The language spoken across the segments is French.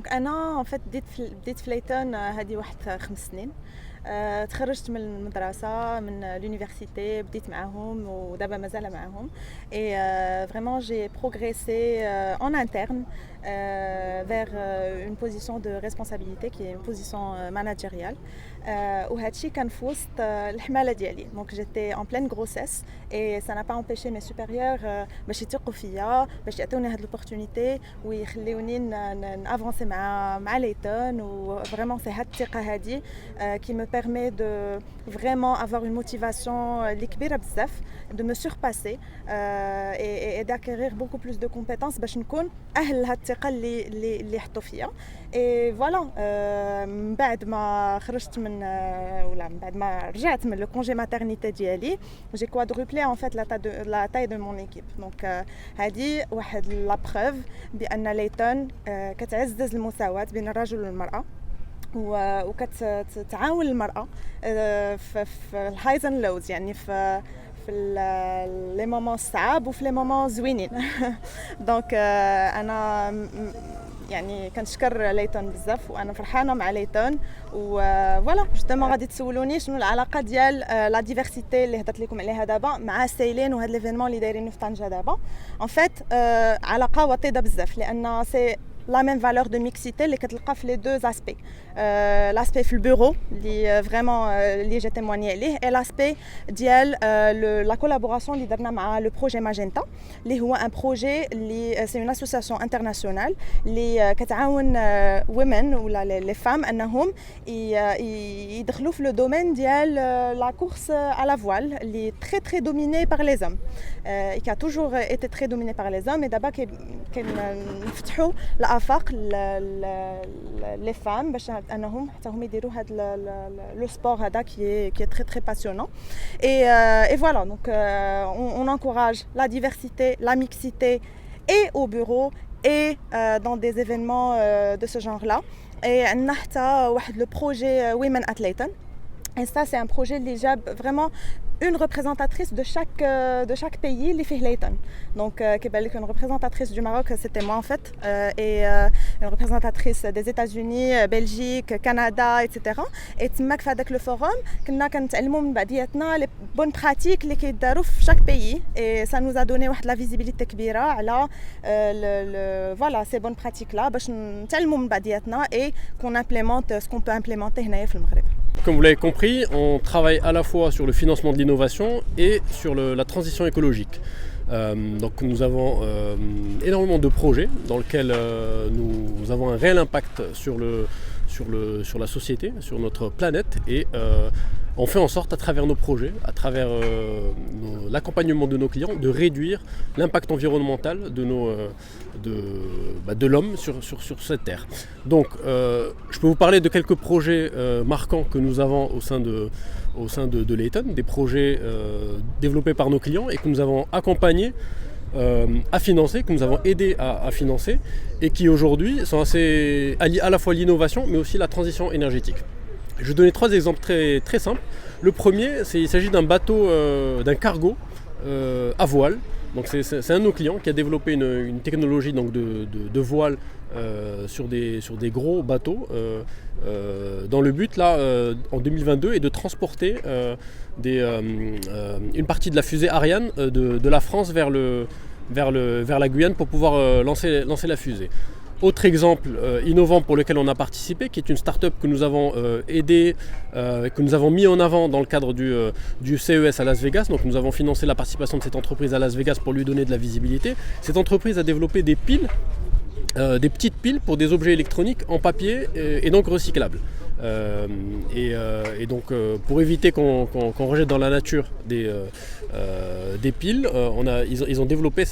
دونك انا en fait بديت في ليتون هذه واحد 5 سنين. تخرجت من المدرسة من l'université بديت معاهم ودابا مازال معاهم et vraiment j'ai progressé en interne vers une position de responsabilité qui est une position managériale وهادشي كان في وسط الحمالة ديالي. donc j'étais en pleine grossesse et ça n'a pas empêché mes supérieurs باش يثقوا فيا باش يعطوني هاد l'opportunité ويخليوني نافونسي مع ليتون و vraiment c'est هاد الثقة هادي qui me permet de vraiment avoir une motivation كبيرة بزاف de me surpasser et d'acquérir beaucoup plus de compétences باش نكون أهل هاد الثقة اللي حطوا فيا. et voilà من بعد ما خرجت من ولا من بعد ما رجعت من le congé maternité ديالي j'ai quadruplé en fait la taille de mon équipe. donc هذه واحد la preuve بأن ليتون كتعزز المساواة بين الرجل والمرأة وكتعاون المرأة في الهايز اند لوز يعني في لي مومون صعاب وفي لي مومون زوينين. دونك انا يعني كنشكر ليتون بزاف وانا فرحانه مع ليتون وفوالا جوستومون غادي تسولوني شنو العلاقه ديال لا ديفيرسيتي اللي هضرت لكم عليها دابا مع سيلين وهاد ليفينمون اللي دايرينه في طنجه دابا. ان فيت علاقه وطيده بزاف لان سي la même valeur de mixité اللي كتلقى في les deux aspects. l'aspect في البيرو اللي vraiment اللي جا témoigner عليه et l'aspect ديال la collaboration اللي درنا مع le projet Magenta اللي هو un projet اللي c'est une association internationale اللي كتعاون women ولا les femmes انهم يدخلوا في le domaine ديال la course à la voile اللي très très dominée par les hommes et qui a toujours été très dominée par les hommes et d'abord كنفتحوا الافاق les femmes باش انهم حتى هم يديروا هذا لو سبور هذا qui est très très passionnant et voilà donc on encourage la diversité la mixité et au bureau et dans des événements de ce genre là et عندنا حتى واحد le projet Women at Leighton et ça c'est un projet اللي جاب vraiment une représentatrice de chaque pays اللي فيه ليتون. donc كيبان لك une représentatrice du Maroc c'était moi en fait et une représentatrice des États-Unis, Belgique, Canada etc. et تماك في هذاك لو فوروم كنا كنتعلموا من بعضياتنا لي بون براتيك اللي كيداروا في chaque pays et ça nous a donné واحد لا فيزيبيليتي كبيره على voilà ces bonnes pratiques là باش نتعلموا من بعضياتنا et qu'on implémente ce qu'on peut implémenter هنايا في المغرب. Comme vous l'avez compris, on travaille à la fois sur le financement de l'innovation et sur la transition écologique. Donc nous avons énormément de projets dans lesquels nous avons un réel impact sur la société, sur notre planète et on fait en sorte à travers nos projets, à travers l'accompagnement de nos clients, de réduire l'impact environnemental de l'homme sur cette terre. Donc je peux vous parler de quelques projets marquants que nous avons au sein de Leighton, des projets développés par nos clients et que nous avons accompagnés à financer, que nous avons aidé à financer et qui aujourd'hui sont allient à la fois l'innovation mais aussi la transition énergétique. Je vais donner 3 exemples très, très simples. Le premier, il s'agit d'un bateau, d'un cargo à voile. Donc c'est un de nos clients qui a développé une technologie donc de voile sur des gros bateaux dans le but là en 2022 est de transporter une partie de la fusée Ariane de la France vers la Guyane pour pouvoir lancer la fusée. Autre exemple innovant pour lequel on a participé, qui est une start-up que nous avons aidé, que nous avons mis en avant dans le cadre du CES à Las Vegas. Donc nous avons financé la participation de cette entreprise à Las Vegas pour lui donner de la visibilité. Cette entreprise a développé des piles, des petites piles pour des objets électroniques en papier et donc recyclables. Et donc pour éviter qu'on rejette dans la nature des piles, ils ont développé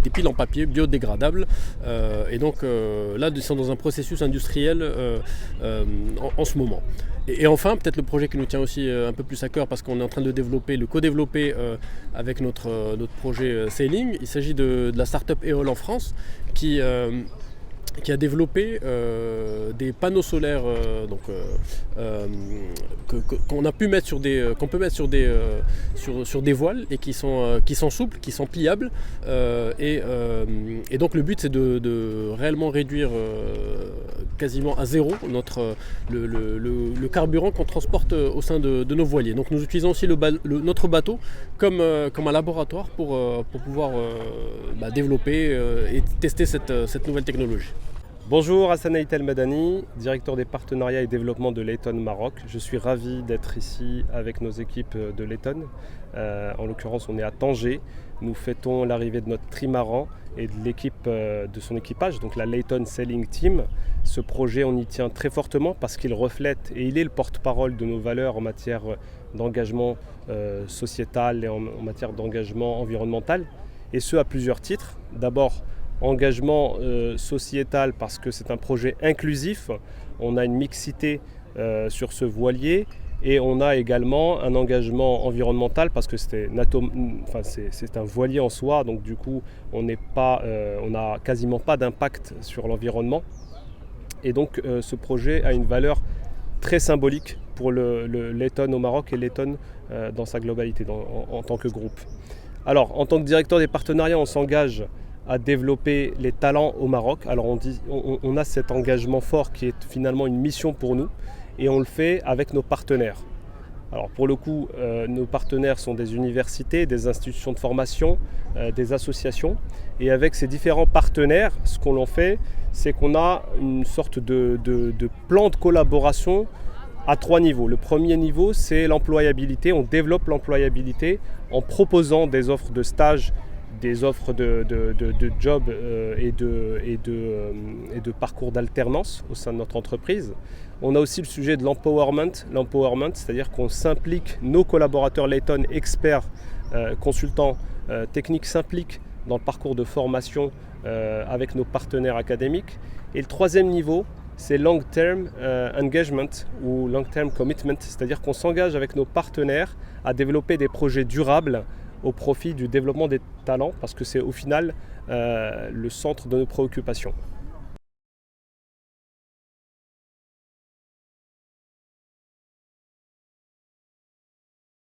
des piles en papier biodégradables et donc là ils sont dans un processus industriel en ce moment. Et enfin, peut-être le projet qui nous tient aussi un peu plus à cœur parce qu'on est en train de co-développer avec notre projet Sailing. Il s'agit de la start-up Eol en France qui a développé des panneaux solaires qu'on peut mettre sur des voiles et qui sont souples, qui sont pliables. Et donc le but c'est de réellement réduire quasiment à zéro le carburant qu'on transporte au sein de nos voiliers. Donc nous utilisons aussi notre bateau comme un laboratoire pour pouvoir développer et tester cette nouvelle technologie. Bonjour, Hassan Aitel Madani, directeur des partenariats et développement de Layton Maroc. Je suis ravi d'être ici avec nos équipes de Layton. En l'occurrence, on est à Tanger. Nous fêtons l'arrivée de notre trimaran et de l'équipe de son équipage, donc la Layton Sailing Team. Ce projet, on y tient très fortement parce qu'il reflète et il est le porte-parole de nos valeurs en matière d'engagement sociétal et en matière d'engagement environnemental. Et ce, à plusieurs titres. D'abord, engagement sociétal parce que c'est un projet inclusif. On a une mixité sur ce voilier et on a également un engagement environnemental parce que c'est un voilier en soi, donc du coup on n'a quasiment pas d'impact sur l'environnement. Et donc ce projet a une valeur très symbolique pour le Layton au Maroc et Layton dans sa globalité en tant que groupe. Alors en tant que directeur des partenariats, on s'engage à développer les talents au Maroc. Alors on a cet engagement fort qui est finalement une mission pour nous et on le fait avec nos partenaires. Alors pour le coup, nos partenaires sont des universités, des institutions de formation, des associations. Et avec ces différents partenaires, ce qu'on en fait, c'est qu'on a une sorte de plan de collaboration à 3 niveaux. Le premier niveau, c'est l'employabilité. On développe l'employabilité en proposant des offres de stage, des offres de job et de parcours d'alternance au sein de notre entreprise. On a aussi le sujet de l'empowerment, c'est-à-dire qu'on s'implique, nos collaborateurs Layton, experts, consultants techniques s'impliquent dans le parcours de formation avec nos partenaires académiques. Et le troisième niveau, c'est long-term engagement ou long-term commitment, c'est-à-dire qu'on s'engage avec nos partenaires à développer des projets durables au profit du développement des talents, parce que c'est au final le centre de nos préoccupations.